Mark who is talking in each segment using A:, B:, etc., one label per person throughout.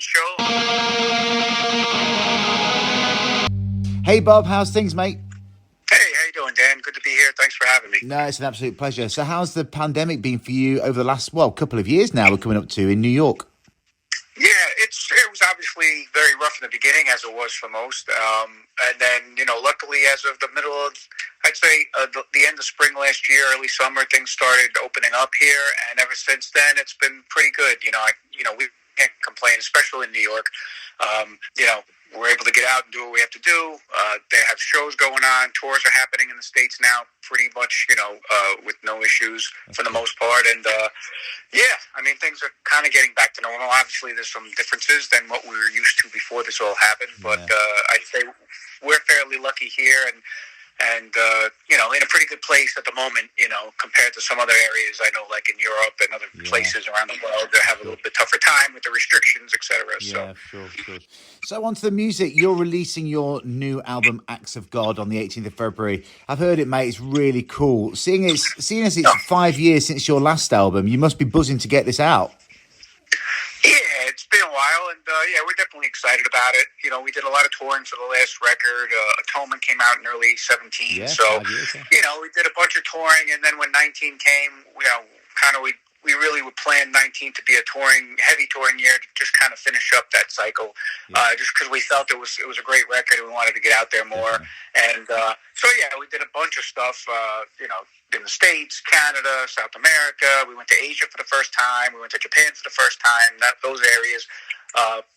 A: show.
B: Hey Bob, how's things, mate?
A: Hey, how you doing, Dan? Good to be here. Thanks for having me.
B: No, it's an absolute pleasure. So how's the pandemic been for you over the last, couple of years now we're coming up to in New York?
A: Yeah, it was obviously very rough in the beginning, as it was for most. And then, luckily, as of the middle of, I'd say, the end of spring last year, early summer, things started opening up here. And ever since then, it's been pretty good. We can't complain, especially in New York. We're able to get out and do what we have to do. They have shows going on. Tours are happening in the States now pretty much, with no issues for the most part. And, things are kind of getting back to normal. Obviously, there's some differences than what we were used to before this all happened. But I'd say we're fairly lucky here and in a pretty good place at the moment, compared to some other areas I know, like in Europe and other places around the world, they have a little bit tougher time with the restrictions, etc.
B: Yeah, sure. So on to the music. You're releasing your new album, Acts of God, on the 18th of February. I've heard it, mate. It's really cool. Seeing as it's 5 years since your last album, you must be buzzing to get this out.
A: Yeah, it's been a while, and we're definitely excited about it. We did a lot of touring for the last record. Atonement came out in early 17, so we did a bunch of touring, and then when 19 came, we really would plan 19 to be a heavy touring year to just kind of finish up that cycle, just because we felt it was a great record and we wanted to get out there more. And we did a bunch of stuff, in the States, Canada, South America. We went to Asia for the first time. We went to Japan for the first time, those areas,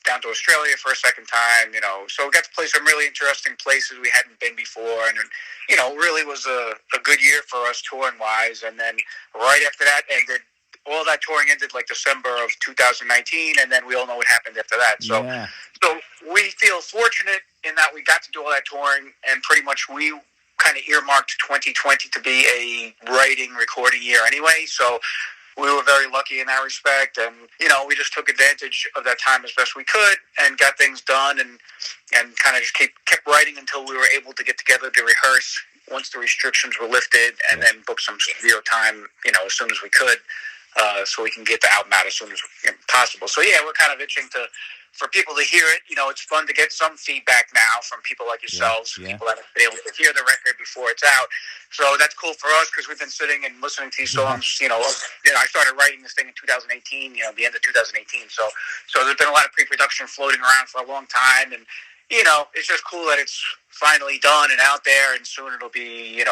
A: down to Australia for a second time, So we got to play some really interesting places we hadn't been before. And, really was a good year for us touring-wise. And then right after that all that touring ended like December of 2019, and then we all know what happened after that. So we feel fortunate in that we got to do all that touring, and pretty much we kind of earmarked 2020 to be a writing, recording year anyway. So we were very lucky in that respect, and we just took advantage of that time as best we could and got things done, and kind of just kept writing until we were able to get together to rehearse once the restrictions were lifted, and then book some studio time, as soon as we could. So we can get the album out as soon as possible. So we're kind of itching for people to hear it. It's fun to get some feedback now from people like yourselves, people that have been able to hear the record before it's out. So that's cool for us because we've been sitting and listening to these songs. I started writing this thing in 2018. The end of 2018. So there's been a lot of pre-production floating around for a long time, and it's just cool that it's finally done and out there, and soon it'll be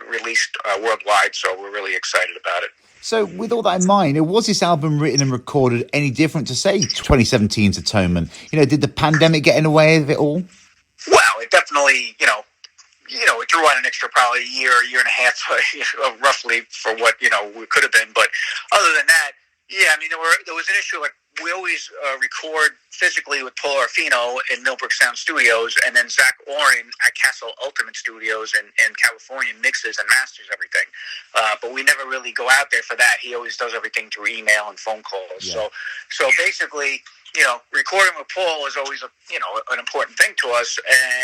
A: released worldwide. So we're really excited about it.
B: So with all that in mind, was this album written and recorded any different to, say, 2017's Atonement? Did the pandemic get in the way of it all?
A: Well, it definitely, it drew on an extra probably a year and a half, roughly, for what, we could have been. But other than that, there was an issue. Like, we always record physically with Paul Orfino in Millbrook Sound Studios, and then Zach Oren at Castle Ultimate Studios in California mixes and masters everything. But we never really go out there for that. He always does everything through email and phone calls. Yeah. So basically, recording with Paul is always an important thing to us,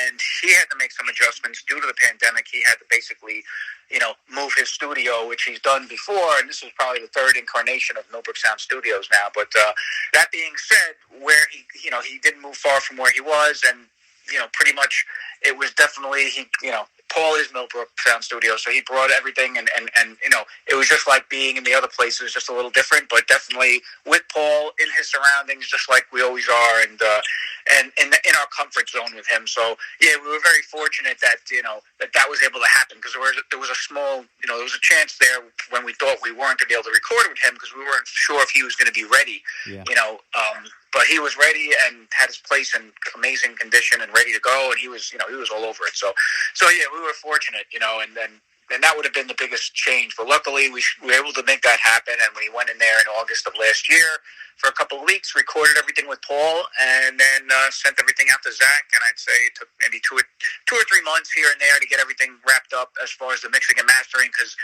A: and he had to make some adjustments due to the pandemic. He had to basically, move his studio, which he's done before, and this is probably the third incarnation of Millbrook Sound Studios now. But that being said, where he didn't move far from where he was, and pretty much it was definitely Paul is Millbrook Sound Studio, so he brought everything, and it was just like being in the other places, just a little different, but definitely with Paul in his surroundings, just like we always are, and in our comfort zone with him. So we were very fortunate that that was able to happen, because there was a small, there was a chance there when we thought we weren't going to be able to record with him because we weren't sure if he was going to be ready, but he was ready and had his place in amazing condition and ready to go, and he was all over it. So we were fortunate, and that would have been the biggest change. But luckily, we were able to make that happen, and we went in there in August of last year for a couple of weeks, recorded everything with Paul, and then sent everything out to Zach. And I'd say it took maybe two or 3 months here and there to get everything wrapped up as far as the mixing and mastering, because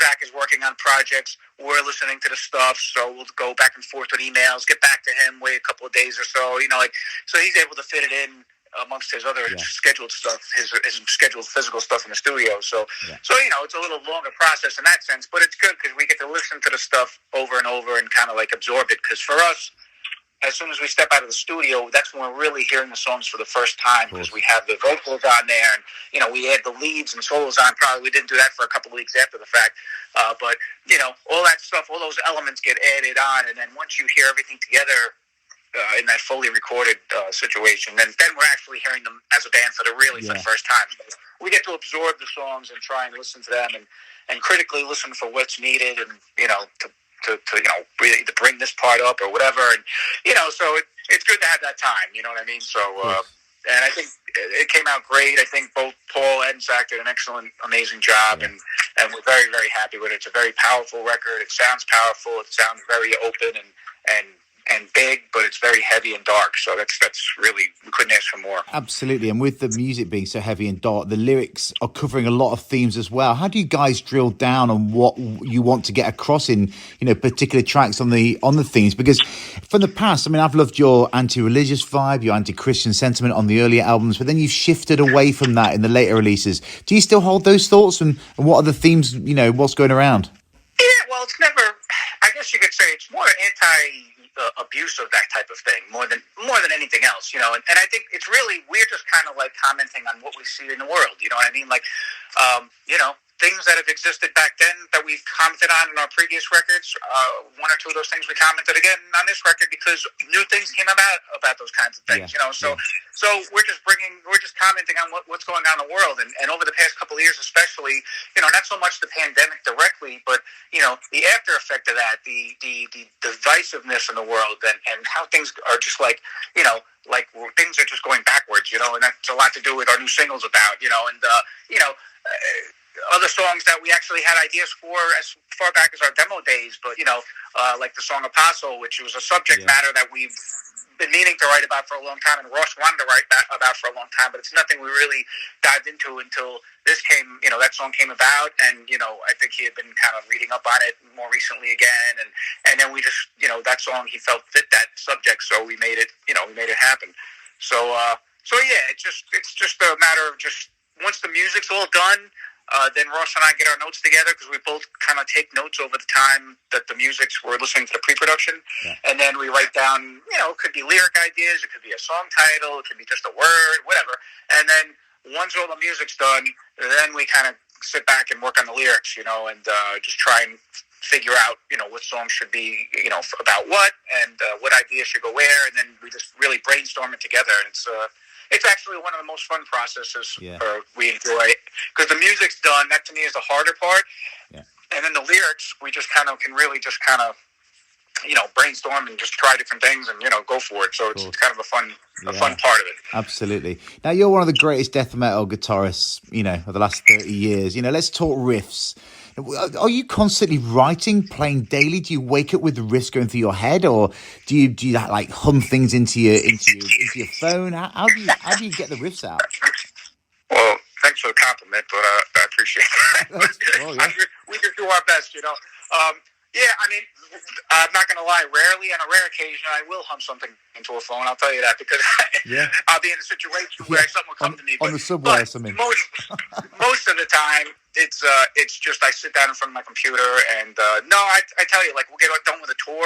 A: Zach is working on projects. We're listening to the stuff, so we'll go back and forth with emails, get back to him, wait a couple of days or so. So he's able to fit it in amongst his other scheduled stuff, his scheduled physical stuff in the studio. So it's a little longer process in that sense, but it's good because we get to listen to the stuff over and over and kind of like absorb it. Because for us, as soon as we step out of the studio, that's when we're really hearing the songs for the first time, because we have the vocals on there, and we add the leads and solos on. Probably we didn't do that for a couple of weeks after the fact, but all that stuff, all those elements get added on, and then once you hear everything together in that fully recorded situation, then we're actually hearing them as a band for the first time. So we get to absorb the songs and try and listen to them and critically listen for what's needed, and to really to bring this part up or whatever, and so it's good to have that time. You know what I mean? So and I think it came out great. I think both Paul and Zach did an excellent, amazing job, and we're very, very happy with it. It's a very powerful record. It sounds powerful. It sounds very open and big, but it's very heavy and dark. So that's really, we couldn't ask for more.
B: Absolutely. And with the music being so heavy and dark, the lyrics are covering a lot of themes as well. How do you guys drill down on what you want to get across in, particular tracks on the themes? Because from the past, I mean, I've loved your anti-religious vibe, your anti-Christian sentiment on the earlier albums, but then you've shifted away from that in the later releases. Do you still hold those thoughts? And what are the themes, what's going around?
A: Yeah, well, it's never, I guess you could say it's more abuse of that type of thing more than anything else, and I think it's really, we're just kind of like commenting on what we see in the world, you know what I mean? Like, things that have existed back then that we've commented on in our previous records, one or two of those things we commented again on this record because new things came about those kinds of things, So we're just commenting on what's going on in the world, and over the past couple of years especially, not so much the pandemic directly, but the after effect of that, the divisiveness in the world, and how things are just like things are just going backwards, and that's a lot to do with our new singles about, other songs that we actually had ideas for as far back as our demo days, but like the song Apostle, which was a subject matter that we've been meaning to write about for a long time, and Ross wanted to write about for a long time, but it's nothing we really dived into until this came, that song came about, and I think he had been kind of reading up on it more recently again, and then we just, that song he felt fit that subject, so we made it, we made it happen. So yeah, it's just a matter of just once the music's all done. Then Ross and I get our notes together because we both kind of take notes over the time that the music's we're listening to the pre-production, and then we write down, it could be lyric ideas, it could be a song title, it could be just a word, whatever. And then once all the music's done, then we kind of sit back and work on the lyrics, and just try and figure out, what songs should be, about what, and what ideas should go where, and then we just really brainstorm it together, and it's actually one of the most fun processes we enjoy, because the music's done. That to me is the harder part. Yeah. And then the lyrics, we just kind of can really just kind of, brainstorm and just try different things and, go for it. So it's kind of a fun part of it.
B: Absolutely. Now, you're one of the greatest death metal guitarists, of the last 30 years. Let's talk riffs. Are you constantly writing, playing daily? Do you wake up with the riffs going through your head, or do you like hum things into your phone? How do you get the riffs out?
A: Well, thanks for the compliment, but I appreciate that. We just do our best, Yeah, I mean, I'm not going to lie. Rarely, on a rare occasion, I will hum something into a phone. I'll tell you that because I'll be in a situation where something will come to me.
B: On the subway or something.
A: Most of the time, it's just I sit down in front of my computer and no, I tell you, like we'll get done with a tour.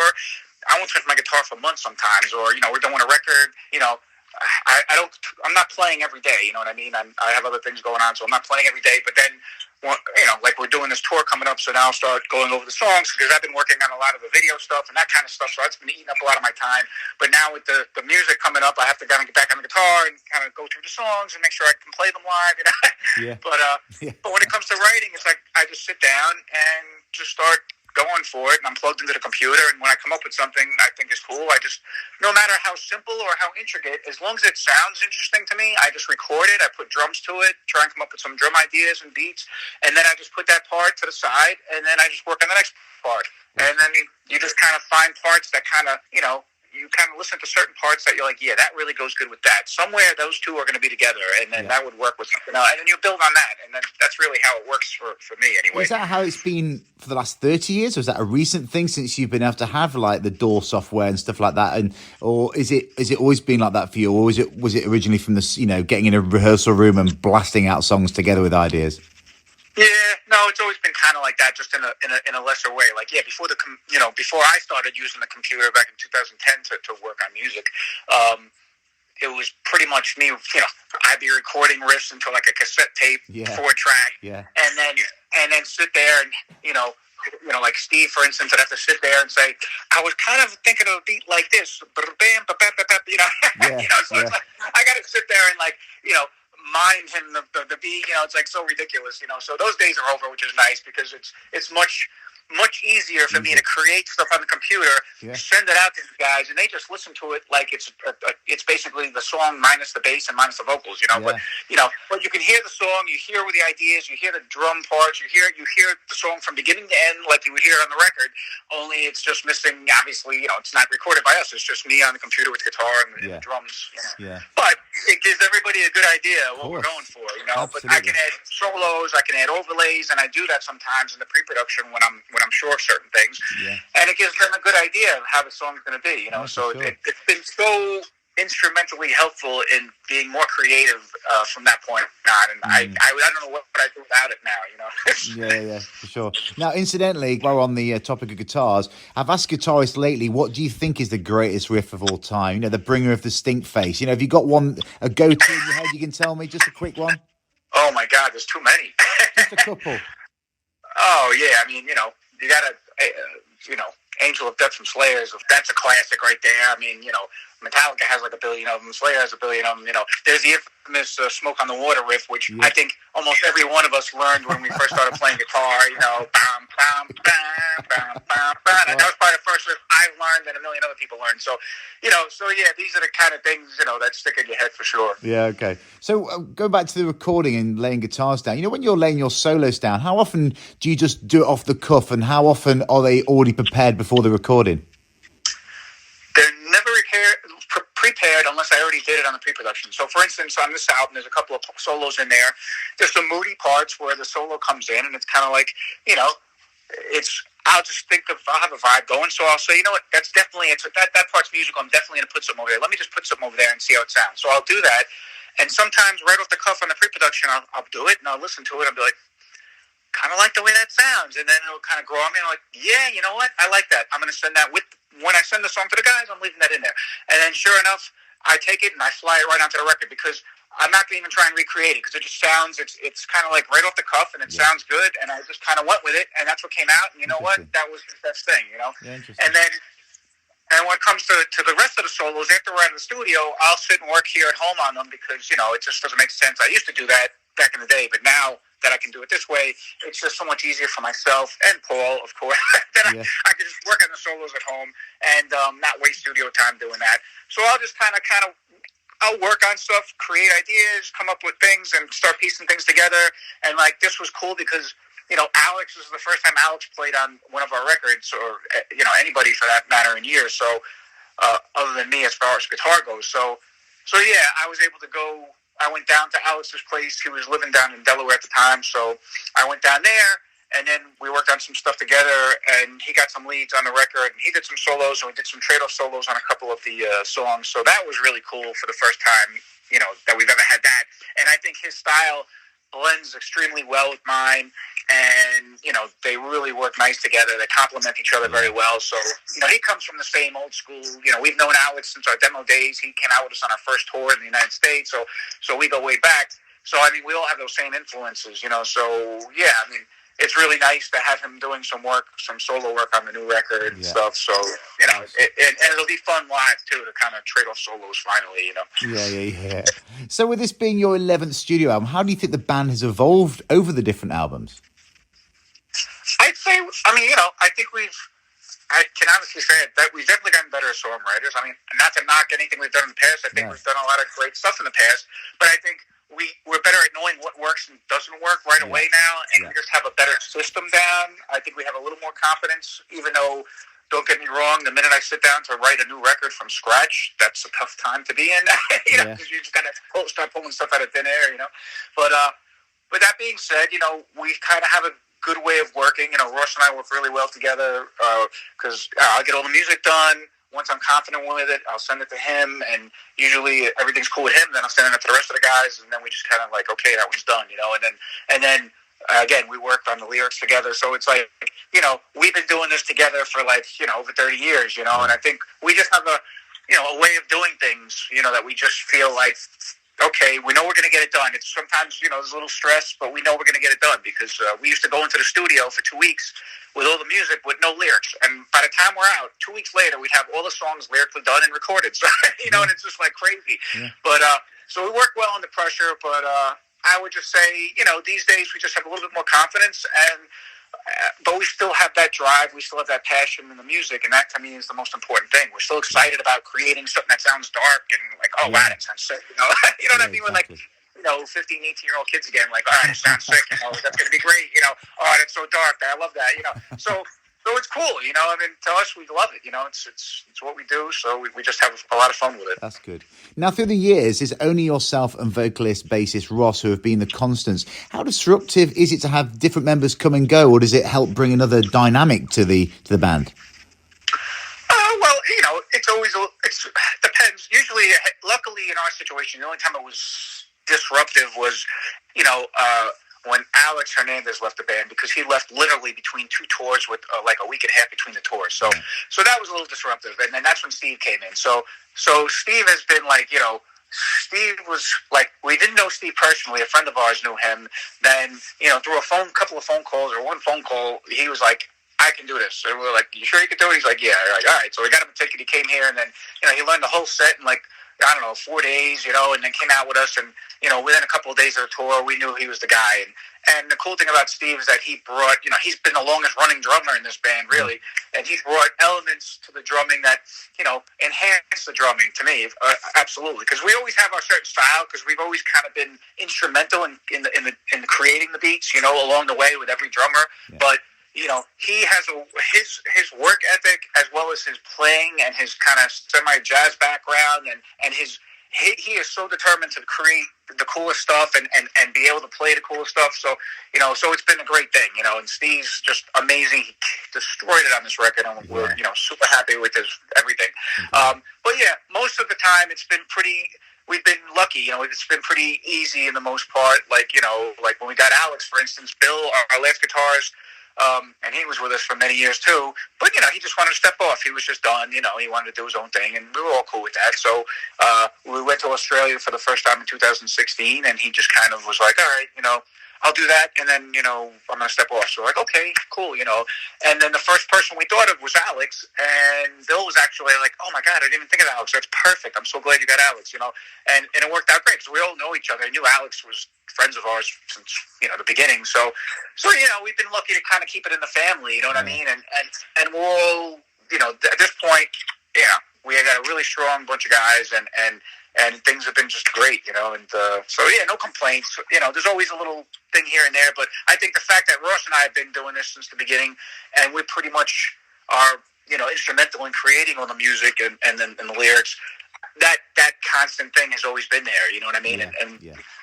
A: I won't touch my guitar for months sometimes, or we're done with a record. I'm not playing every day. You know what I mean? I have other things going on, so I'm not playing every day. But then, like we're doing this tour coming up, so now I'll start going over the songs because I've been working on a lot of the video stuff and that kind of stuff. So that's been eating up a lot of my time. But now with the music coming up, I have to kind of get back on the guitar and kind of go through the songs and make sure I can play them live. But when it comes to writing, it's like I just sit down and just start going for it, and I'm plugged into the computer, and when I come up with something I think is cool, I just, no matter how simple or how intricate, as long as it sounds interesting to me, I just record it, I put drums to it, try and come up with some drum ideas and beats, and then I just put that part to the side, and then I just work on the next part, and then you just kind of find parts that kind of, you kind of listen to certain parts that you're like, yeah, that really goes good with that. Somewhere those two are going to be together, and then that would work with something else. And then you build on that, and then that's really how it works for me anyway.
B: Is that how it's been for the last 30 years, or is that a recent thing since you've been able to have like the DAW software and stuff like that? And or is it always been like that for you, or was it originally from the getting in a rehearsal room and blasting out songs together with ideas?
A: Yeah, no, it's always been kind of like that, just in a lesser way. Like, yeah, before I started using the computer back in 2010 to work on music, it was pretty much me. I'd be recording riffs into like a cassette tape,
B: Yeah,
A: 4 track,
B: yeah,
A: and then sit there and like Steve, for instance, I'd have to sit there and say, I was kind of thinking of a beat like this, bam, ba, ba, ba, ba,
B: yeah,
A: so it's like I got to sit there and mime him the beat. It's like so ridiculous. So those days are over, which is nice because it's much easier for me to create stuff on the computer, send it out to these guys, and they just listen to it like it's basically the song minus the bass and minus the vocals, But but you can hear the song, you hear the ideas, you hear the drum parts, you hear the song from beginning to end like you would hear it on the record. Only it's just missing. Obviously, it's not recorded by us. It's just me on the computer with the guitar and the drums. But it gives everybody a good idea of what we're going for.
B: Absolutely.
A: But I can add solos, I can add overlays, and I do that sometimes in the pre-production when I'm sure of certain things, and it gives them a good idea of how the song's going to be. So sure. It's been so instrumentally helpful in being more creative from that point on. And I don't know what I'd do without it now.
B: Yeah, for sure. Now, incidentally, while we're on the topic of guitars, I've asked guitarists lately, what do you think is the greatest riff of all time? The bringer of the stink face. Have you got a go-to in your head you can tell me? Just a quick one.
A: Oh my God, there's too many.
B: Just a couple.
A: Oh yeah, I mean, you gotta, Angel of Death from Slayers. That's a classic right there. I mean, Metallica has like a billion of them. Slayer has a billion of them. There's the infamous "Smoke on the Water" riff, which I think almost every one of us learned when we first started playing guitar. Bam, bam, bam, bam, bam, bam. And that was probably the first riff I learned, and a million other people learned. So, these are the kind of things that stick in your head for sure.
B: Yeah, okay. So go back to the recording and laying guitars down. When you're laying your solos down, how often do you just do it off the cuff, and how often are they already prepared before the recording?
A: They're never prepared unless I already did it on the pre-production. So, for instance, on this album, there's a couple of solos in there. There's some moody parts where the solo comes in, and it's kind of like, I'll just I'll have a vibe going, so I'll say, that's definitely, that part's musical, I'm definitely going to put something over there. Let me just put something over there and see how it sounds. So I'll do that, and sometimes right off the cuff on the pre-production, I'll do it, and I'll listen to it, and I'll be like, kind of like the way that sounds, and then it'll kind of grow on me, and I'm like, yeah, you know what, I like that. I'm going to send that when I send the song to the guys, I'm leaving that in there. And then sure enough, I take it and I fly it right onto the record because I'm not going to even try and recreate it because it just sounds, it's kind of like right off the cuff and it sounds good, and I just kind of went with it, and that's what came out, and you know what, that was the best thing, And then when it comes to the rest of the solos, after we're out of the studio, I'll sit and work here at home on them because, it just doesn't make sense. I used to do that back in the day, but now that I can do it this way, it's just so much easier for myself and Paul, of course, that I can just work on the solos at home and not waste studio time doing that. So I'll just I'll work on stuff, create ideas, come up with things, and start piecing things together. And this was cool because Alex, this is the first time Alex played on one of our records, or anybody for that matter, in years. So other than me, as far as guitar goes. So yeah, I was able to go. I went down to Alex's place. He was living down in Delaware at the time, so I went down there, and then we worked on some stuff together, and he got some leads on the record, and he did some solos, and we did some trade-off solos on a couple of the songs. So that was really cool for the first time, that we've ever had that. And I think his style blends extremely well with mine, and they really work nice together. They complement each other very well. So he comes from the same old school. We've known Alex since our demo days. He came out with us on our first tour in the United States, so we go way back. So I mean, we all have those same influences. So yeah, I mean, it's really nice to have him doing some solo work on the new record and stuff. So and it'll be fun live too to kind of trade off solos finally.
B: Yeah. So with this being your 11th studio album, how do you think the band has evolved over the different albums?
A: I'd say, I mean, I think I can honestly say that we've definitely gotten better as songwriters. I mean, not to knock anything we've done in the past. I think we've done a lot of great stuff in the past, but I think we're better at knowing what works and doesn't work right away now, and we just have a better system down. I think we have a little more confidence, even though, don't get me wrong, the minute I sit down to write a new record from scratch, that's a tough time to be in, because you just got to start pulling stuff out of thin air, But that being said, we kind of have a good way of working. Ross and I work really well together because I'll get all the music done. Once I'm confident with it, I'll send it to him, and usually everything's cool with him. Then I'll send it to the rest of the guys, and then we just kind of like, okay, that one's done, And then again, we worked on the lyrics together. So it's like, we've been doing this together for like, over 30 years, and I think we just have a way of doing things, that we just feel like, okay, we know we're going to get it done. It's sometimes, there's a little stress, but we know we're going to get it done because we used to go into the studio for 2 weeks with all the music with no lyrics. And by the time we're out, 2 weeks later, we'd have all the songs lyrically done and recorded. So, and it's just like crazy. Yeah. But, so we work well under pressure, but I would just say, these days we just have a little bit more confidence but we still have that drive. We still have that passion in the music, and that to me is the most important thing. We're still excited about creating something that sounds dark and like, wow, that sounds sick. You know what I mean?
B: Exactly.
A: When like 15, 18-year-old kids again, like, all right, it sounds sick. That's going to be great. Oh, that's so dark. I love that. So it's cool. I mean, to us, we love it. It's what we do. So we just have a lot of fun with it.
B: That's good. Now, through the years, it's only yourself and vocalist, bassist Ross who have been the constants. How disruptive is it to have different members come and go, or does it help bring another dynamic to the band?
A: Well, it's always it depends. Usually, luckily, in our situation, the only time it was disruptive was, when Alex Hernandez left the band, because he left literally between two tours with like a week and a half between the tours. So that was a little disruptive. And then that's when Steve came in. So Steve has been like, Steve was like, we didn't know Steve personally. A friend of ours knew him. Then, through a couple of phone calls or one phone call, he was like, I can do this. And we were like, you sure you can do it? He's like, yeah. We're like, all right. So we got him a ticket. He came here, and then, he learned the whole set in like, I don't know, 4 days, and then came out with us. And, within a couple of days of the tour, we knew he was the guy. And the cool thing about Steve is that he brought, he's been the longest running drummer in this band, really. And he's brought elements to the drumming that, enhance the drumming to me. Absolutely. Because we always have our certain style, because we've always kind of been instrumental in creating the beats, along the way with every drummer. Yeah. But, he has his work ethic, as well as his playing and his kind of semi-jazz background, and he is so determined to create the coolest stuff and be able to play the coolest stuff. So, so it's been a great thing, and Steve's just amazing. He destroyed it on this record, and we're, super happy with his everything. But yeah, most of the time we've been lucky, it's been pretty easy in the most part. Like when we got Alex, for instance, Bill, our last guitarist, and he was with us for many years too. But he just wanted to step off. He was just done. He wanted to do his own thing, and we were all cool with that. So we went to Australia for the first time in 2016, and he just kind of was like, "All right, I'll do that, and then I'm going to step off." So we're like, okay, cool, And then the first person we thought of was Alex, and Bill was actually like, "Oh my God, I didn't even think of Alex. That's perfect. I'm so glad you got Alex." And it worked out great because we all know each other. I knew Alex was friends of ours since the beginning. So we've been lucky to kind of keep it in the family. You know what I mean? And we're all at this point, we got a really strong bunch of guys, and things have been just great, and so no complaints. There's always a little thing here and there, but I think the fact that Ross and I have been doing this since the beginning, and we pretty much are instrumental in creating all the music and the lyrics, that constant thing has always been there. You know what I mean? And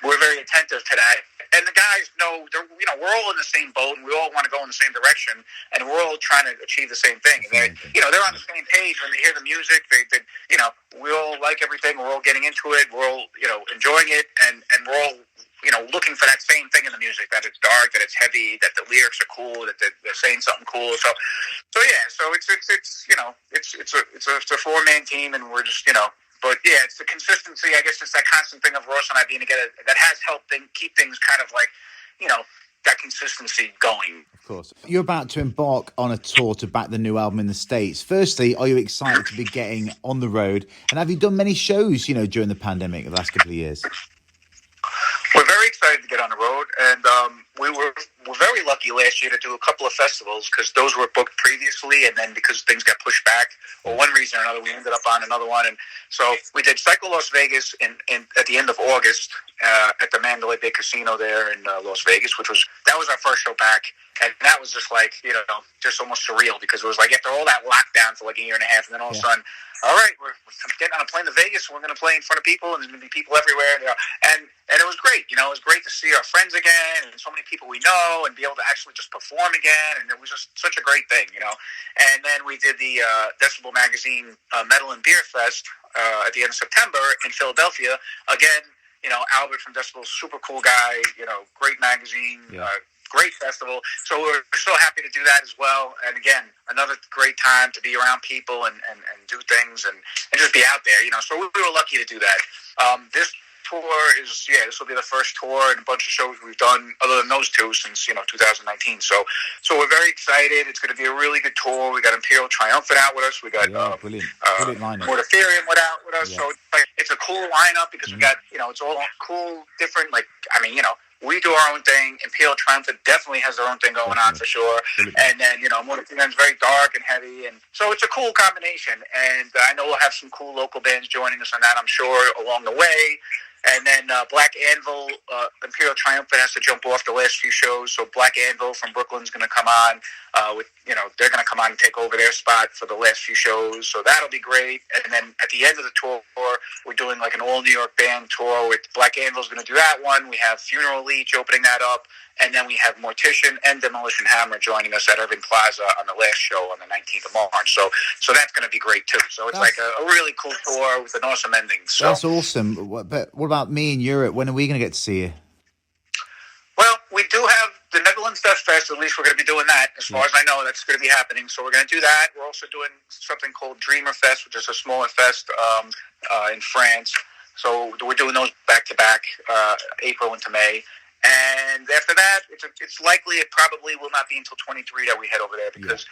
A: we're very attentive to that. And the guys know, we're all in the same boat, and we all want to go in the same direction, and we're all trying to achieve the same thing. And they're on the same page when they hear the music. They we all like everything. We're all getting into it. We're all, enjoying it, and we're all, looking for that same thing in the music, that it's dark, that it's heavy, that the lyrics are cool, that they're saying something cool. So it's a four-man team, and we're just, but yeah, it's the consistency. I guess it's that constant thing of Ross and I being together that has helped keep things kind of like, that consistency going.
B: Of course. You're about to embark on a tour to back the new album in the States. Firstly, are you excited to be getting on the road? And have you done many shows, during the pandemic the last couple of years?
A: We're very excited to get on the road, and we were very lucky last year to do a couple of festivals, because those were booked previously, and then because things got pushed back for one reason or another, we ended up on another one. And so we did Psycho Las Vegas at the end of August at the Mandalay Bay Casino there in Las Vegas, that was our first show back. And that was just like, just almost surreal, because it was like after all that lockdown for like a year and a half, and then all of a sudden, all right, we're getting on a plane to Vegas, and we're going to play in front of people, and there's going to be people everywhere. And it was great. It was great to see our friends again, and so many people we know, and be able to actually just perform again. And it was just such a great thing, And then we did the Decibel Magazine Metal and Beer Fest at the end of September in Philadelphia. Again, Albert from Decibel, super cool guy, great magazine, great festival. So we're so happy to do that as well. And again, another great time to be around people and do things and just be out there, So we were lucky to do that. This tour this will be the first tour and a bunch of shows we've done other than those two since 2019. So we're very excited. It's going to be a really good tour. We got Imperial Triumphant out with us. We got
B: brilliant lineup.
A: Mortiferium out with us. So it's a cool lineup because we got it's all cool, different. We do our own thing. Imperial Triumphant definitely has their own thing going on for sure. And then Mortiferium's very dark and heavy, and so it's a cool combination. And I know we'll have some cool local bands joining us on that, I'm sure, along the way. And then Black Anvil, Imperial Triumphant has to jump off the last few shows, so Black Anvil from Brooklyn's going to come on. They're going to come on and take over their spot for the last few shows, so that'll be great. And then at the end of the tour, we're doing like an all New York band tour with Black Anvil's going to do that one. We have Funeral Leech opening that up, and then we have Mortician and Demolition Hammer joining us at Irving Plaza on the last show on the 19th of March. So that's going to be great too. So it's like a really cool tour with an awesome ending. So
B: that's awesome. But what about me in Europe? When are we going to get to see you?
A: Well, we do have the Netherlands Death Fest. At least we're going to be doing that. As far as I know, that's going to be happening. So we're going to do that. We're also doing something called Dreamer Fest, which is a smaller fest in France. So we're doing those back to back, April into May. And after that, it's likely it probably will not be until 23 that we head over there because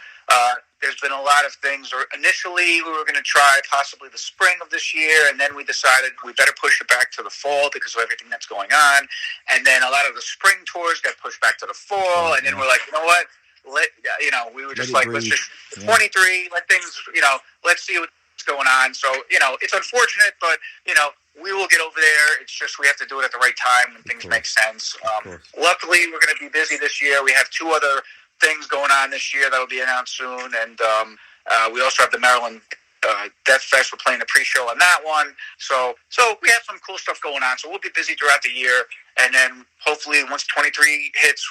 A: there's been a lot of things. Or initially, we were going to try possibly the spring of this year, and then we decided we better push it back to the fall because of everything that's going on. And then a lot of the spring tours got pushed back to the fall, and then we're like, you know what? We were just like, let's just 23, let things, let's see what's going on. So, it's unfortunate, but, we will get over there. It's just we have to do it at the right time when things make sense. Luckily, we're going to be busy this year. We have two other things going on this year that will be announced soon. And we also have the Maryland Death Fest. We're playing a pre-show on that one. So we have some cool stuff going on. So we'll be busy throughout the year. And then hopefully once 23 hits,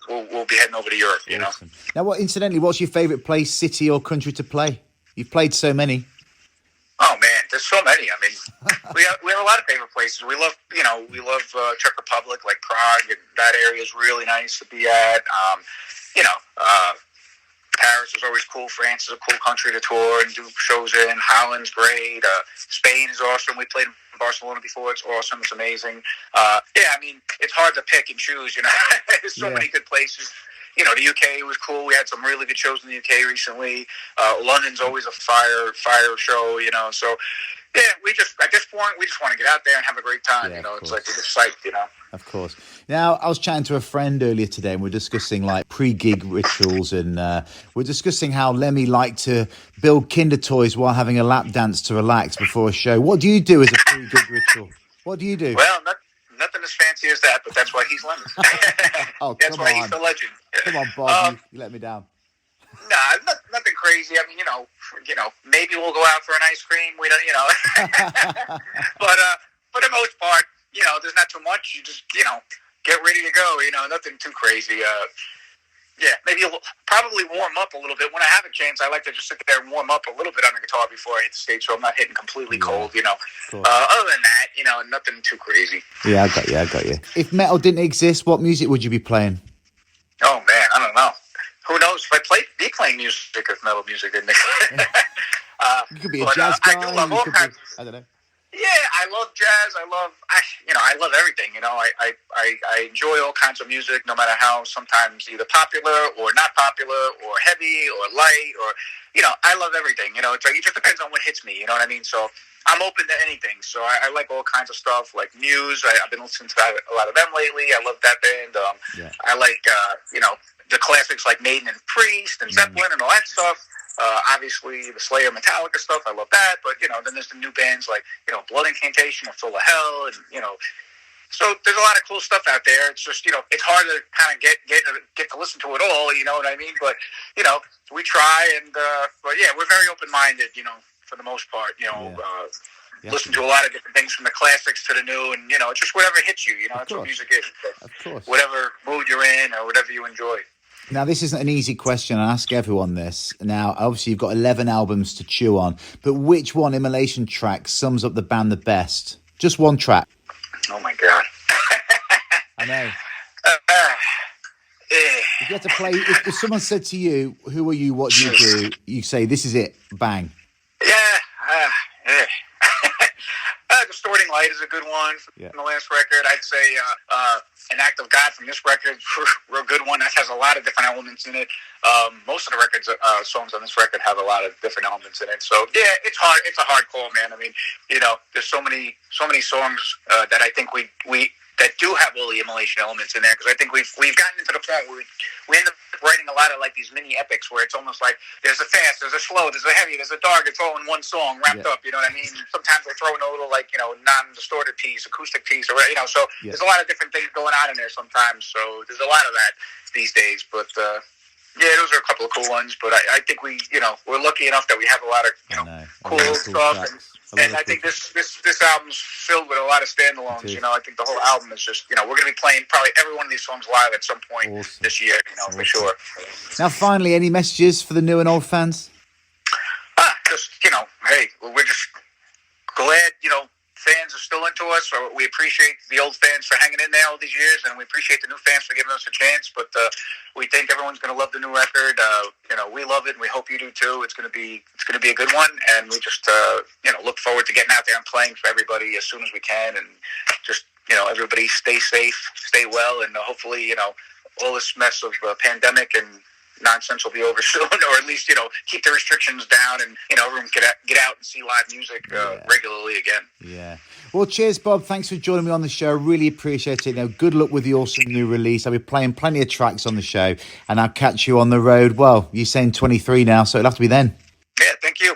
A: we'll be heading over to Europe,
B: Awesome. Now, incidentally, what's your favorite place, city or country to play? You've played so many.
A: Oh man, there's so many. I mean, we have a lot of favorite places. We love Czech Republic, like Prague. And that area is really nice to be at. Paris is always cool. France is a cool country to tour and do shows in. Holland's great. Spain is awesome. We played in Barcelona before. It's awesome. It's amazing. It's hard to pick and choose. There's so many good places. The UK was cool. We had some really good shows in the UK recently. London's always a fire show, So, we just, at this point, we just want to get out there and have a great time, It's like we're just psyched,
B: Of course. Now, I was chatting to a friend earlier today, and we're discussing like pre-gig rituals, and we're discussing how Lemmy liked to build Kinder toys while having a lap dance to relax before a show. What do you do as a pre-gig ritual? What do you do?
A: Well, nothing as fancy as that, but that's why he's Lemmy. That's why he's the legend.
B: Come on, Bob, you let me down.
A: Nah, nothing crazy. I mean, maybe we'll go out for an ice cream. We don't, but for the most part, there's not too much. You just, get ready to go. Nothing too crazy. Maybe probably warm up a little bit. When I have a chance, I like to just sit there and warm up a little bit on the guitar before I hit the stage, so I'm not hitting completely cold. Other than that, nothing too crazy.
B: Yeah, I got you. If metal didn't exist, what music would you be playing?
A: Oh man, I don't know. Who knows? If I be playing music if metal music didn't exist.
B: You could be a jazz guy.
A: I do love all kinds.
B: I don't know.
A: Yeah, I love jazz. I love everything. I enjoy all kinds of music, no matter how sometimes either popular or not popular or heavy or light or, I love everything. It's like it just depends on what hits me. You know what I mean? So I'm open to anything. So I like all kinds of stuff, like Muse. I've been listening to a lot of them lately. I love that band. I like the classics like Maiden and Priest and Zeppelin and all that stuff. Obviously, the Slayer, Metallica stuff, I love that. But, then there's the new bands like, Blood Incantation or Full of Hell. And, so there's a lot of cool stuff out there. It's just, it's hard to kind of get to listen to it all, you know what I mean? But, we try. And, but, yeah, we're very open-minded, for the most part, listen to a lot of different things from the classics to the new. And, just whatever hits you, that's what music is.
B: Of course.
A: Whatever mood you're in or whatever you enjoy.
B: Now, this isn't an easy question. I ask everyone this. Now, obviously, you've got 11 albums to chew on, but which one Immolation track sums up the band the best? Just one track.
A: Oh, my God.
B: I know. If you had to play, if someone said to you, "Who are you? What do you do?" You say, "This is it, bang."
A: Yeah. Distorting Light is a good one from the last record. I'd say An Act of God from this record, real good one. That has a lot of different elements in it. Most of the records, songs on this record have a lot of different elements in it. So yeah, it's hard. It's a hard call, man. I mean, there's so many songs that I think we that do have all the Immolation elements in there, because I think we've gotten into the point where we end up writing a lot of like these mini epics where it's almost like there's a fast, there's a slow, there's a heavy, there's a dark. It's all in one song wrapped up. You know what I mean? Sometimes they throw in a little like non-distorted piece, acoustic piece, or so there's a lot of different things going on in there sometimes. So there's a lot of that these days. But yeah, those are a couple of cool ones. But I think we're lucky enough that we have a lot of cool stuff. And I think this album's filled with a lot of standalones. I think the whole album is just, we're going to be playing probably every one of these songs live at some point this year, for sure.
B: Now, finally, any messages for the new and old fans?
A: Just, hey, we're just glad, fans are still into us. So we appreciate the old fans for hanging in there all these years, and we appreciate the new fans for giving us a chance. But we think everyone's going to love the new record. We love it, and we hope you do too. It's going to be a good one, and we just look forward to getting out there and playing for everybody as soon as we can, and just everybody stay safe, stay well, and hopefully all this mess of pandemic and nonsense will be over soon, or at least keep the restrictions down, and everyone can get out and see live music regularly again.
B: Yeah. Well, cheers, Bob. Thanks for joining me on the show. Really appreciate it. Now, good luck with the awesome new release. I'll be playing plenty of tracks on the show, and I'll catch you on the road. Well, you're saying 23 now, so it'll have to be then.
A: Yeah. Thank you.